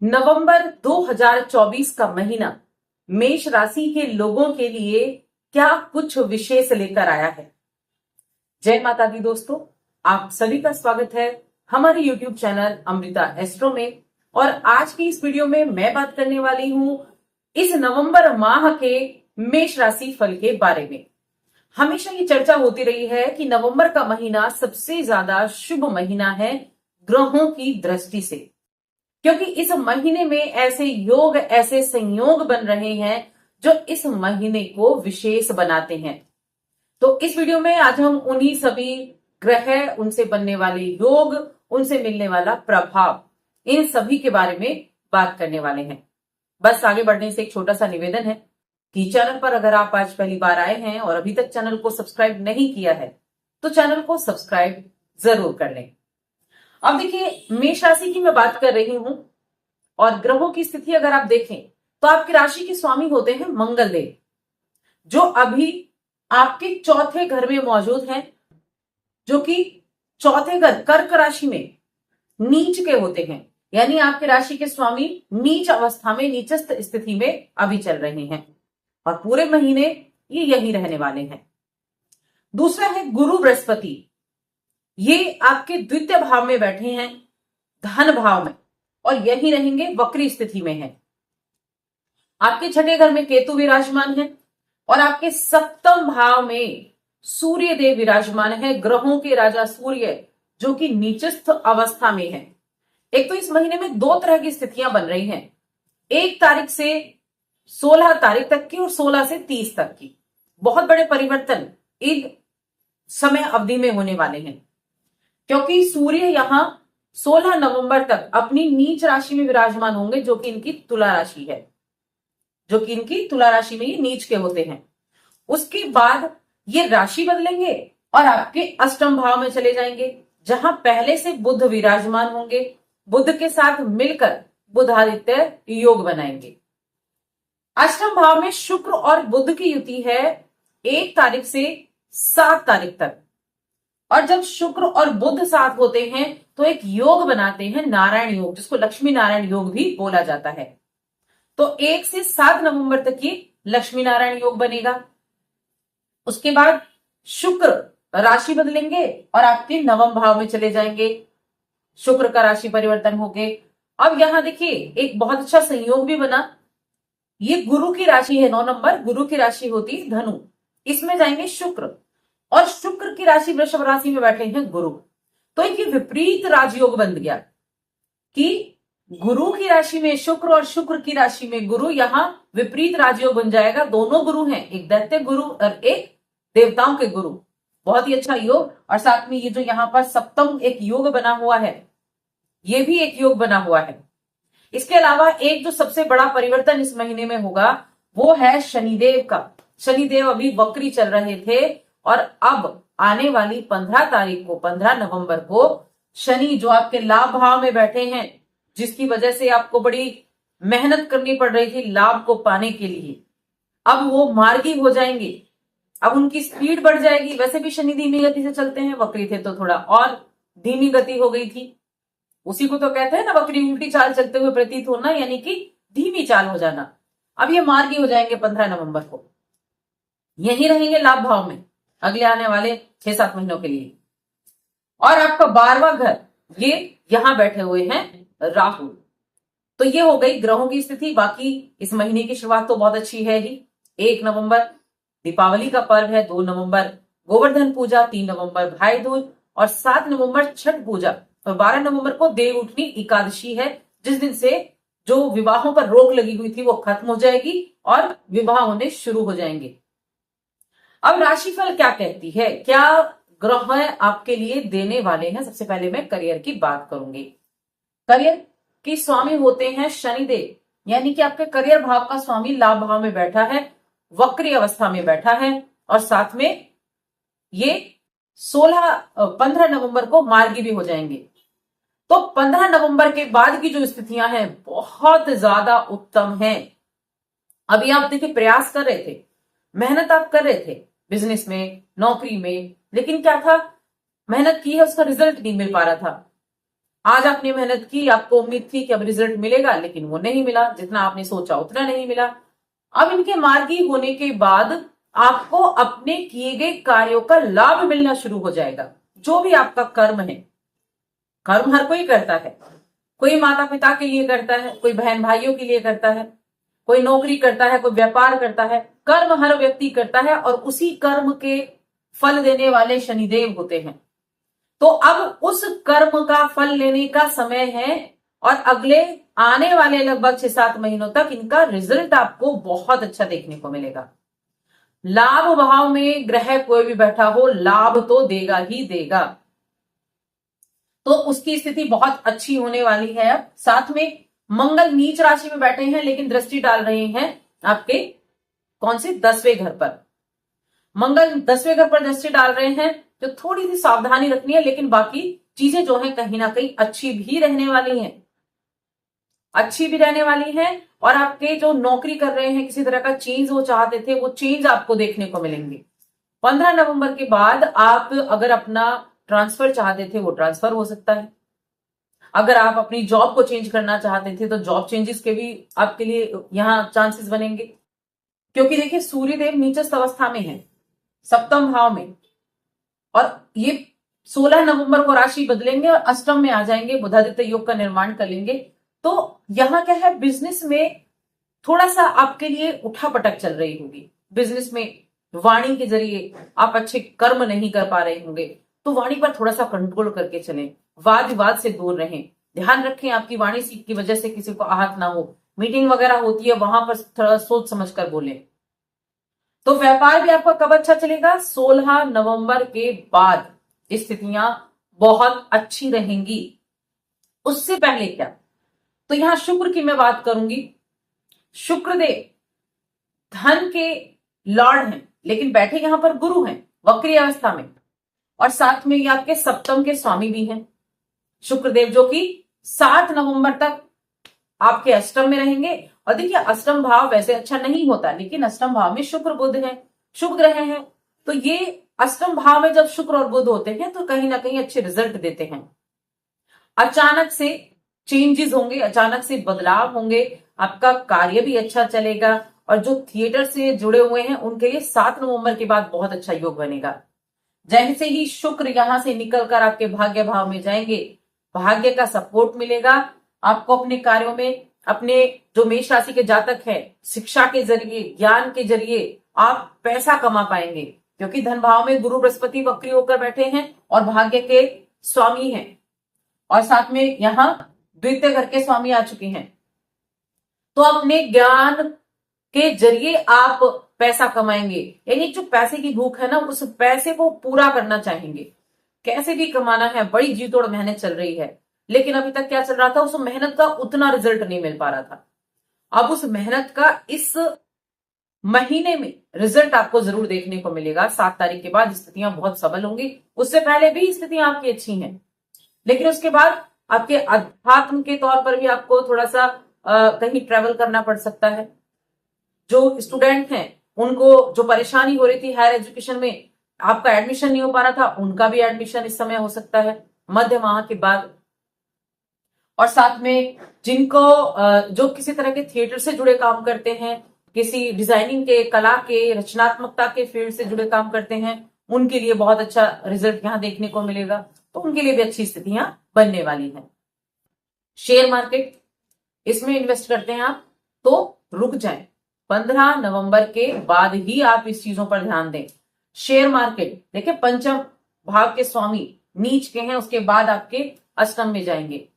नवंबर 2024 का महीना मेष राशि के लोगों के लिए क्या कुछ विशेष लेकर आया है। जय माता दी दोस्तों, आप सभी का स्वागत है हमारे YouTube चैनल अमृता एस्ट्रो में। और आज की इस वीडियो में मैं बात करने वाली हूं इस नवंबर माह के मेष राशि फल के बारे में। हमेशा ये चर्चा होती रही है कि नवंबर का महीना सबसे ज्यादा शुभ महीना है ग्रहों की दृष्टि से, क्योंकि इस महीने में ऐसे योग, ऐसे संयोग बन रहे हैं जो इस महीने को विशेष बनाते हैं। तो इस वीडियो में आज हम उन्हीं सभी ग्रह, उनसे बनने वाले योग, उनसे मिलने वाला प्रभाव, इन सभी के बारे में बात करने वाले हैं। बस आगे बढ़ने से एक छोटा सा निवेदन है कि चैनल पर अगर आप आज पहली बार आए हैं और अभी तक चैनल को सब्सक्राइब नहीं किया है तो चैनल को सब्सक्राइब जरूर कर लें। अब देखिए, मेष राशि की मैं बात कर रही हूं और ग्रहों की स्थिति अगर आप देखें तो आपकी राशि के स्वामी होते हैं मंगल देव, जो अभी आपके चौथे घर में मौजूद हैं, जो कि चौथे घर कर्क राशि में नीच के होते हैं। यानी आपकी राशि के स्वामी नीच अवस्था में, नीचस्थ स्थिति में अभी चल रहे हैं और पूरे महीने ये यही रहने वाले हैं। दूसरा है गुरु बृहस्पति, ये आपके द्वितीय भाव में बैठे हैं, धन भाव में, और यही रहेंगे, वक्री स्थिति में है। आपके छठे घर में केतु विराजमान है और आपके सप्तम भाव में सूर्य देव विराजमान है, ग्रहों के राजा सूर्य, जो कि नीचस्थ अवस्था में है। एक तो इस महीने में दो तरह की स्थितियां बन रही हैं, 1 तारीख से 16 तारीख तक की और 16 से 30 तक की। बहुत बड़े परिवर्तन इन समय अवधि में होने वाले हैं, क्योंकि सूर्य यहां 16 नवंबर तक अपनी नीच राशि में विराजमान होंगे, जो कि इनकी तुला राशि है, जो कि इनकी तुला राशि में ये नीच के होते हैं। उसके बाद ये राशि बदलेंगे और आपके अष्टम भाव में चले जाएंगे, जहां पहले से बुध विराजमान होंगे। बुध के साथ मिलकर बुधादित्य योग बनाएंगे। अष्टम भाव में शुक्र और बुध की युति है 1 तारीख से 7 तारीख तक, और जब शुक्र और बुध साथ होते हैं तो एक योग बनाते हैं, नारायण योग, जिसको लक्ष्मी नारायण योग भी बोला जाता है। तो 1 से 7 नवंबर तक ये लक्ष्मी नारायण योग बनेगा। उसके बाद शुक्र राशि बदलेंगे और आपके नवम भाव में चले जाएंगे, शुक्र का राशि परिवर्तन हो गए। अब यहां देखिए, एक बहुत अच्छा संयोग भी बना। ये गुरु की राशि है, 9 नंबर गुरु की राशि होती है धनु, इसमें जाएंगे शुक्र, और शुक्र की राशि वृषभ राशि में बैठे हैं गुरु। तो एक विपरीत राजयोग बन गया कि गुरु की राशि में शुक्र और शुक्र की राशि में गुरु, यहां विपरीत राजयोग बन जाएगा। दोनों गुरु हैं, एक दैत्य गुरु और एक देवताओं के गुरु। बहुत ही अच्छा योग। और साथ में ये जो यहां पर सप्तम एक योग बना हुआ है, ये भी एक योग बना हुआ है। इसके अलावा एक जो सबसे बड़ा परिवर्तन इस महीने में होगा वो है शनिदेव का। शनिदेव अभी वक्री चल रहे थे और अब आने वाली 15 तारीख को, 15 नवंबर को, शनि जो आपके लाभ भाव में बैठे हैं, जिसकी वजह से आपको बड़ी मेहनत करनी पड़ रही थी लाभ को पाने के लिए, अब वो मार्गी हो जाएंगे। अब उनकी स्पीड बढ़ जाएगी। वैसे भी शनि धीमी गति से चलते हैं, वक्री थे तो थोड़ा और धीमी गति हो गई थी। उसी को तो कहते हैं ना, वक्री उल्टी चाल चलते हुए प्रतीत होना, यानी कि धीमी चाल हो जाना। अब ये मार्गी हो जाएंगे 15 नवंबर को, यही रहेंगे लाभ भाव में अगले आने वाले 6-7 महीनों के लिए। और आपका 12वां घर, ये यहां बैठे हुए हैं राहु। तो ये हो गई ग्रहों की स्थिति। बाकी इस महीने की शुरुआत तो बहुत अच्छी है ही। 1 नवंबर दीपावली का पर्व है, 2 नवंबर गोवर्धन पूजा, 3 नवंबर भाई दूज और 7 नवंबर छठ पूजा, और 12 नवंबर को देव उठनी एकादशी है, जिस दिन से जो विवाहों पर रोक लगी हुई थी वो खत्म हो जाएगी और विवाह होने शुरू हो जाएंगे। अब राशिफल क्या कहती है, क्या ग्रह आपके लिए देने वाले हैं। सबसे पहले मैं करियर की बात करूंगी। करियर के स्वामी होते हैं शनिदेव, यानी कि आपके करियर भाव का स्वामी लाभ भाव में बैठा है, वक्री अवस्था में बैठा है, और साथ में ये 15 नवंबर को मार्गी भी हो जाएंगे। तो 15 नवंबर के बाद की जो स्थितियां हैं बहुत ज्यादा उत्तम हैं। अभी आप देखिए, प्रयास कर रहे थे, मेहनत आप कर रहे थे बिजनेस में, नौकरी में, लेकिन क्या था, मेहनत की है उसका रिजल्ट नहीं मिल पा रहा था। आज आपने मेहनत की, आपको उम्मीद थी कि अब रिजल्ट मिलेगा, लेकिन वो नहीं मिला, जितना आपने सोचा उतना नहीं मिला। अब इनके मार्गी होने के बाद आपको अपने किए गए कार्यों का लाभ मिलना शुरू हो जाएगा। जो भी आपका कर्म है, कर्म हर कोई करता है, कोई माता पिता के लिए करता है, कोई बहन भाइयों के लिए करता है, कोई नौकरी करता है, कोई व्यापार करता है। कर्म हर व्यक्ति करता है और उसी कर्म के फल देने वाले शनिदेव होते हैं। तो अब उस कर्म का फल लेने का समय है और अगले आने वाले लगभग 6-7 महीनों तक इनका रिजल्ट आपको बहुत अच्छा देखने को मिलेगा। लाभ भाव में ग्रह कोई भी बैठा हो, लाभ तो देगा ही देगा। तो उसकी स्थिति बहुत अच्छी होने वाली है। अब साथ में मंगल नीच राशि में बैठे हैं, लेकिन दृष्टि डाल रहे हैं आपके कौन से 10वें घर पर। मंगल 10वें घर पर दृष्टि डाल रहे हैं, जो थोड़ी सी सावधानी रखनी है, लेकिन बाकी चीजें जो है कहीं ना कहीं अच्छी भी रहने वाली हैं, अच्छी भी रहने वाली हैं। और आपके जो नौकरी कर रहे हैं, किसी तरह का चेंज वो चाहते थे, वो चेंज आपको देखने को मिलेंगे। 15 नवंबर के बाद आप अगर अपना ट्रांसफर चाहते थे, वो ट्रांसफर हो सकता है। अगर आप अपनी जॉब को चेंज करना चाहते थे, तो जॉब चेंजेस के भी आपके लिए यहां चांसेस बनेंगे। क्योंकि देखिए सूर्यदेव नीचस्थ अवस्था में है, सप्तम भाव में, और ये 16 नवंबर को राशि बदलेंगे और अष्टम में आ जाएंगे, बुधादित्य योग का निर्माण कर लेंगे। तो यहां क्या है, बिजनेस में थोड़ा सा आपके लिए उठापटक चल रही होगी। बिजनेस में वाणी के जरिए आप अच्छे कर्म नहीं कर पा रहे होंगे, तो वाणी पर थोड़ा सा कंट्रोल करके चलें, वाद विवाद से दूर रहें। ध्यान रखें आपकी वाणी की वजह से किसी को आहत ना हो। मीटिंग वगैरह होती है, वहां पर थोड़ा सोच समझ कर बोलें। तो व्यापार भी आपका कब अच्छा चलेगा, 16 नवंबर के बाद स्थितियां बहुत अच्छी रहेंगी। उससे पहले क्या, तो यहां शुक्र की मैं बात करूंगी। शुक्रदेव धन के लॉर्ड हैं, लेकिन बैठे यहां पर गुरु हैं वक्री अवस्था में, और साथ में ये आपके सप्तम के स्वामी भी हैं शुक्रदेव, जो कि 7 नवंबर तक आपके अष्टम में रहेंगे। और देखिए अष्टम भाव वैसे अच्छा नहीं होता, लेकिन अष्टम भाव में शुक्र बुध है, शुभ ग्रह हैं, तो ये अष्टम भाव में जब शुक्र और बुध होते हैं तो कहीं ना कहीं अच्छे रिजल्ट देते हैं। अचानक से चेंजेस होंगे, अचानक से बदलाव होंगे, आपका कार्य भी अच्छा चलेगा। और जो थिएटर से जुड़े हुए हैं उनके लिए 7 नवंबर के बाद बहुत अच्छा योग बनेगा। जैसे ही शुक्र यहां से निकलकर आपके भाग्य भाव में जाएंगे, भाग्य का सपोर्ट मिलेगा आपको अपने कार्यों में। अपने जो मेष राशि के जातक हैं, शिक्षा के जरिए, ज्ञान के जरिए आप पैसा कमा पाएंगे, क्योंकि धन भाव में गुरु बृहस्पति वक्री होकर बैठे हैं और भाग्य के स्वामी हैं, और साथ में यहां द्वितीय घर के स्वामी आ चुके हैं। तो अपने ज्ञान के जरिए आप पैसा कमाएंगे, यानी जो पैसे की भूख है ना, उस पैसे को पूरा करना चाहेंगे, कैसे भी कमाना है। बड़ी जी तोड़ मेहनत चल रही है, लेकिन अभी तक क्या चल रहा था, उस मेहनत का उतना रिजल्ट नहीं मिल पा रहा था। अब उस मेहनत का इस महीने में रिजल्ट आपको जरूर देखने को मिलेगा। 7 तारीख के बाद स्थितियां बहुत सबल होंगी। उससे पहले भी स्थितियां आपकी अच्छी हैं, लेकिन उसके बाद आपके अध्यात्म के तौर पर भी आपको थोड़ा सा कहीं ट्रेवल करना पड़ सकता है। जो स्टूडेंट हैं उनको जो परेशानी हो रही थी हायर एजुकेशन में, आपका एडमिशन नहीं हो पा रहा था, उनका भी एडमिशन इस समय हो सकता है मध्य माह के बाद। और साथ में जिनको जो किसी तरह के थिएटर से जुड़े काम करते हैं, किसी डिजाइनिंग के, कला के, रचनात्मकता के फील्ड से जुड़े काम करते हैं, उनके लिए बहुत अच्छा रिजल्ट यहां देखने को मिलेगा। तो उनके लिए भी अच्छी स्थितियां बनने वाली हैं। शेयर मार्केट, इसमें इन्वेस्ट करते हैं आप तो रुक जाएं, 15 नवंबर के बाद ही आप इस चीजों पर ध्यान दें। शेयर मार्केट देखिए पंचम भाव के स्वामी नीच के हैं, उसके बाद आपके अष्टम में जाएंगे।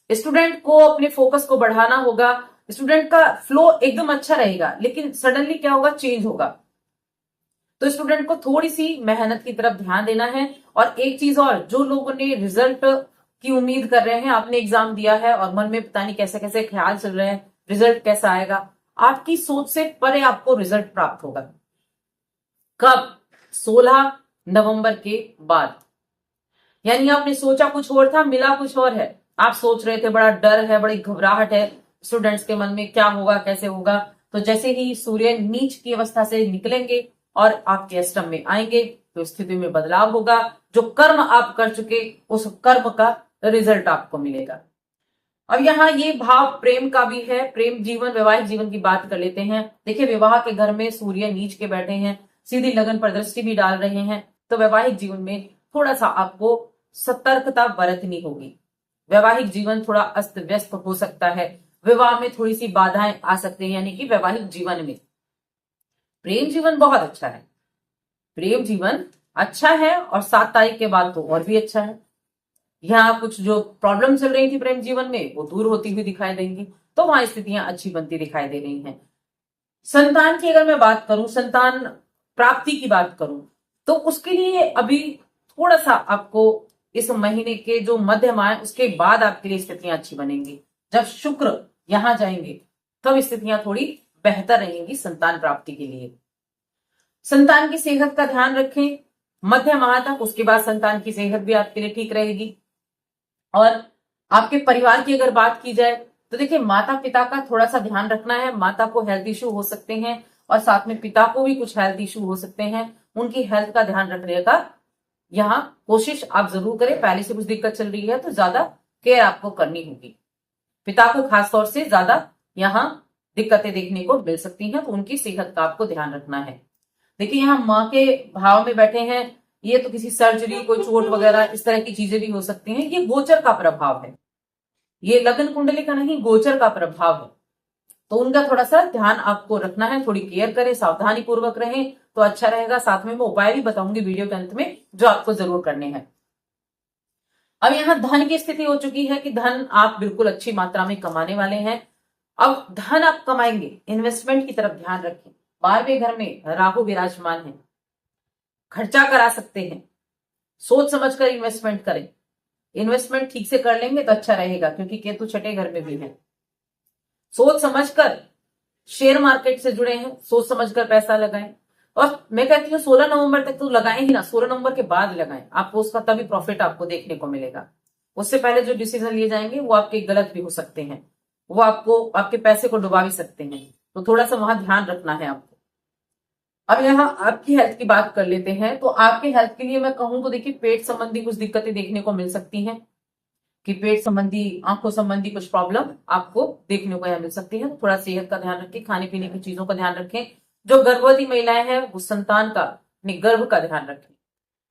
स्टूडेंट को अपने फोकस को बढ़ाना होगा। स्टूडेंट का फ्लो एकदम अच्छा रहेगा, लेकिन सडनली क्या होगा, चेंज होगा। तो स्टूडेंट को थोड़ी सी मेहनत की तरफ ध्यान देना है। और एक चीज और, जो लोगों ने रिजल्ट की उम्मीद कर रहे हैं, आपने एग्जाम दिया है और मन में पता नहीं कैसे कैसे ख्याल चल रहे हैं रिजल्ट कैसा आएगा, आपकी सोच से परे आपको रिजल्ट प्राप्त होगा। कब, 16 नवंबर के बाद। यानी आपने सोचा कुछ और था, मिला कुछ और है। आप सोच रहे थे, बड़ा डर है, बड़ी घबराहट है स्टूडेंट्स के मन में, क्या होगा कैसे होगा। तो जैसे ही सूर्य नीच की अवस्था से निकलेंगे और आपके अष्टम में आएंगे, तो स्थिति में बदलाव होगा। जो कर्म आप कर चुके, उस कर्म का रिजल्ट आपको मिलेगा। अब यहाँ ये भाव प्रेम का भी है, प्रेम जीवन, वैवाहिक जीवन की बात कर लेते हैं। देखिए विवाह के घर में सूर्य नीच के बैठे हैं, सीधी लगन पर दृष्टि भी डाल रहे हैं, तो वैवाहिक जीवन में थोड़ा सा आपको सतर्कता बरतनी होगी। वैवाहिक जीवन थोड़ा अस्त व्यस्त हो सकता है, विवाह में थोड़ी सी बाधाएं आ सकती हैं, यानी कि वैवाहिक जीवन में। प्रेम जीवन बहुत अच्छा है, प्रेम जीवन अच्छा है और 7 तारीख के बाद तो और भी अच्छा है। यहाँ कुछ जो प्रॉब्लम चल रही थी प्रेम जीवन में वो दूर होती हुई दिखाई देंगी, तो वहां स्थितियां अच्छी बनती दिखाई दे रही हैं। संतान की अगर मैं बात करूं, संतान प्राप्ति की बात करूं, तो उसके लिए अभी थोड़ा सा आपको इस महीने के जो मध्यम आए उसके बाद आपके लिए स्थितियां अच्छी बनेंगी। जब शुक्र यहां जाएंगे तब स्थितियां थोड़ी बेहतर रहेंगी संतान प्राप्ति के लिए। संतान की सेहत का ध्यान रखें मध्य माह तक, उसके बाद संतान की सेहत भी आपके लिए ठीक रहेगी। और आपके परिवार की अगर बात की जाए तो देखिए माता पिता का थोड़ा सा ध्यान रखना है। माता को हेल्थ इश्यू हो सकते हैं और साथ में पिता को भी कुछ हेल्थ इश्यू हो सकते हैं, उनकी हेल्थ का ध्यान रखने का यहाँ कोशिश आप जरूर करें। पहले से कुछ दिक्कत चल रही है तो ज्यादा केयर आपको करनी होगी। पिता को खासतौर से ज्यादा यहाँ दिक्कतें देखने को मिल सकती हैं, तो उनकी सेहत का आपको ध्यान रखना है। देखिए यहाँ माँ के भाव में बैठे हैं, ये तो किसी सर्जरी, कोई चोट वगैरह इस तरह की चीजें भी हो सकती हैं। ये गोचर का प्रभाव है, ये लगन कुंडली का नहीं, गोचर का प्रभाव है, तो उनका थोड़ा सा ध्यान आपको रखना है। थोड़ी केयर करें, सावधानी पूर्वक रहें तो अच्छा रहेगा। साथ में मैं उपाय भी बताऊंगी वीडियो के अंत में जो आपको जरूर करने हैं। अब यहाँ धन की स्थिति हो चुकी है कि धन आप बिल्कुल अच्छी मात्रा में कमाने वाले हैं। अब धन आप कमाएंगे, इन्वेस्टमेंट की तरफ ध्यान रखें। 12वें घर में राहु विराजमान है, खर्चा करा सकते हैं, सोच समझकर इन्वेस्टमेंट करें। इन्वेस्टमेंट ठीक से कर लेंगे तो अच्छा रहेगा, क्योंकि केतु छठे घर में भी है। सोच समझकर शेयर मार्केट से जुड़े हैं, सोच समझकर पैसा लगाएं। और मैं कहती हूँ 16 नवंबर तक तो लगाएं ही ना, 16 नवंबर के बाद लगाएं, आपको उसका तभी प्रॉफिट आपको देखने को मिलेगा। उससे पहले जो डिसीजन लिए जाएंगे वो आपके गलत भी हो सकते हैं, वो आपको आपके पैसे को डुबा भी सकते हैं, तो थोड़ा सा वहां ध्यान रखना है आपको। अब यहाँ आपकी हेल्थ की बात कर लेते हैं, तो आपके हेल्थ के लिए मैं कहूं तो देखिए पेट संबंधी कुछ दिक्कतें देखने को मिल सकती हैं, कि पेट संबंधी, आंखों संबंधी कुछ प्रॉब्लम आपको देखने को यहाँ मिल सकती है। थोड़ा सेहत का ध्यान रखें, खाने पीने की चीजों का ध्यान रखें। जो गर्भवती महिलाएं हैं वो संतान का, गर्भ का ध्यान रखें,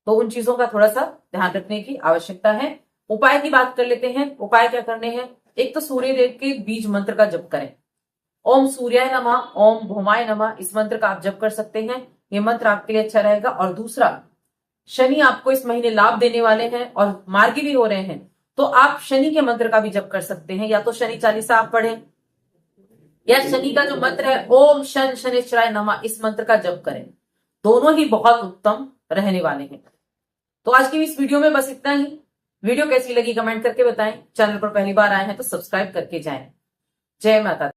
तो उन चीजों का थोड़ा सा ध्यान रखने की आवश्यकता है। उपाय की बात कर लेते हैं, उपाय क्या करने हैं। एक तो सूर्य देव के बीज मंत्र का जप करें, ओम सूर्याय नमः, ओम भौमाय नमः, इस मंत्र का आप जप कर सकते हैं, ये मंत्र आपके लिए अच्छा रहेगा। और दूसरा, शनि आपको इस महीने लाभ देने वाले हैं और मार्गी भी हो रहे हैं, तो आप शनि के मंत्र का भी जप कर सकते हैं। या तो शनि चालीसा आप पढ़ें, या शनि का जो मंत्र है ओम शन शनिश्चराय नमः, इस मंत्र का जप करें। दोनों ही बहुत उत्तम रहने वाले हैं। तो आज की इस वीडियो में बस इतना ही। वीडियो कैसी लगी कमेंट करके बताएं। चैनल पर पहली बार आए हैं तो सब्सक्राइब करके जाएं। जय माता दी।